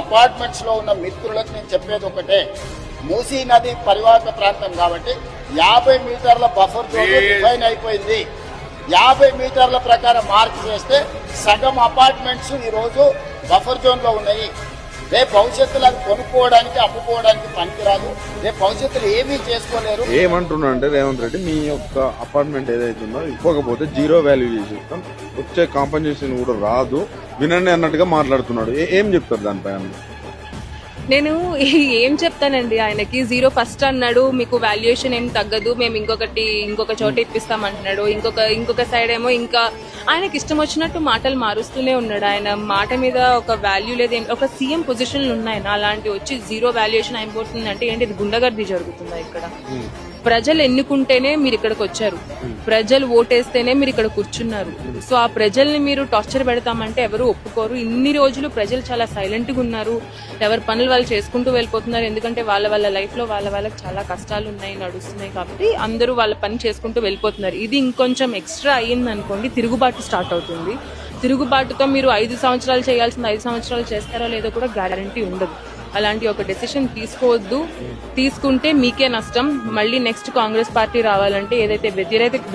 Apartments లో ఉన్న మిత్రులకు నేను చెప్పేది ఒకటే, మూసీ నది పరివాహక ప్రాంతం కాబట్టి 50 మీటర్ల బఫర్ జోన్ డిఫైన్ అయిపోయింది. 50 మీటర్ల ప్రకారం మార్క్ చేస్తే సగం అపార్ట్మెంట్స్ ఈ రోజు బఫర్ జోన్ లో ఉన్నాయి. రేపు భవిష్యత్తులో అది కొనుక్కోవడానికి అమ్ముకోవడానికి పనికిరాదు. రేపు భవిష్యత్తులో ఏమీ చేసుకోలేరు. ఏమంటున్నా అంటే రేవంత్ రెడ్డి మీ యొక్క అపార్ట్మెంట్ ఏదైతుందో ఇవ్వకపోతే జీరో వాల్యూ చేసి ఇస్తాం, వచ్చే కాంపన్సేషన్ కూడా రాదు, వినండి అన్నట్టుగా మాట్లాడుతున్నాడు. ఏం చెప్తారు దానిపైన? నేను ఏం చెప్తానండి ఆయనకి. 0 ఫస్ట్ అన్నాడు, మీకు వాల్యుయేషన్ ఏం తగ్గదు, మేము ఇంకొక చోట ఇప్పిస్తామంటున్నాడు. ఇంకొక సైడ్ ఏమో ఇంకా ఆయనకి ఇష్టం వచ్చినట్టు మాటలు మారుస్తూనే ఉన్నాడు. ఆయన మాట మీద ఒక వాల్యూ లేదు. ఒక సీఎం పొజిషన్లు ఉన్నాయి, అలాంటి వచ్చి 0 వాల్యుయేషన్ అయిపోతుంది అంటే ఏంటి? ఇది గుండగర్ది జరుగుతుందా ఇక్కడ? ప్రజలు ఎన్నుకుంటేనే మీరు ఇక్కడికి వచ్చారు, ప్రజలు ఓటేస్తేనే మీరు ఇక్కడ కూర్చున్నారు. సో ఆ ప్రజల్ని మీరు టార్చర్ పెడతామంటే ఎవరు ఒప్పుకోరు. ఇన్ని రోజులు ప్రజలు చాలా సైలెంట్ గా ఉన్నారు, ఎవరి పనులు వాళ్ళు చేసుకుంటూ వెళ్ళిపోతున్నారు. ఎందుకంటే వాళ్ళ లైఫ్ లో వాళ్ళకి చాలా కష్టాలు ఉన్నాయి, నడుస్తున్నాయి కాబట్టి అందరూ వాళ్ళ పని చేసుకుంటూ వెళ్ళిపోతున్నారు. ఇది ఇంకొంచెం ఎక్స్ట్రా అయ్యింది అనుకోండి, తిరుగుబాటు స్టార్ట్ అవుతుంది. తిరుగుబాటుతో మీరు 5 సంవత్సరాలు చేయాల్సింది 5 సంవత్సరాలు చేస్తారో లేదో కూడా గ్యారంటీ ఉండదు. అలాంటి ఒక డెసిషన్ తీసుకోవద్దు. తీసుకుంటే మీకే నష్టం. మళ్ళీ నెక్స్ట్ కాంగ్రెస్ పార్టీ రావాలంటే ఏదైతే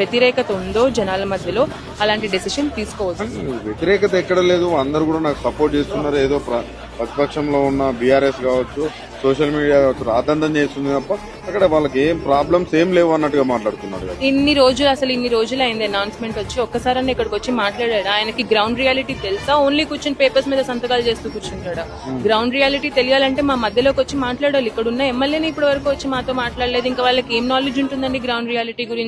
వ్యతిరేకత ఉందో జనాల మధ్యలో, అలాంటి డెసిషన్ తీసుకోవద్దు. వ్యతిరేకత ఎక్కడ లేదు, అందరు కూడా నాకు సపోర్ట్ చేస్తున్నారు. ఏదో ప్రతిపక్షంలో ఉన్న బీఆర్ఎస్ కావచ్చు, సోషల్ మీడియా కావచ్చు, రాతంతం చేస్తుంది తప్ప అక్కడ వాళ్ళకి ఏం ప్రాబ్లమ్స్ ఏం లేవు అన్నట్టుగా మాట్లాడుతున్నారు కదా. ఇన్ని రోజులు అయింది అనౌన్స్మెంట్ వచ్చి, ఒక్కసారి ఇక్కడికి వచ్చి మాట్లాడాడు. ఆయనకి గ్రౌండ్ రియాలిటీ తెలుసా? ఓన్లీ కూర్చొని పేపర్స్ మీద సంతకాలు చేస్తూ కూర్చుంటాడా? గ్రౌండ్ రియాలిటీ తెలియాలంటే మా మధ్యలోకి వచ్చి మాట్లాడాలి. ఇక్కడ ఉన్న ఎమ్మెల్యేని ఇప్పటి వరకు వచ్చి మాతో మాట్లాడలేదు. ఇంకా వాళ్ళకి ఏం నాలెడ్జ్ ఉంటుందండి గ్రౌండ్ రియాలిటీ గురించి?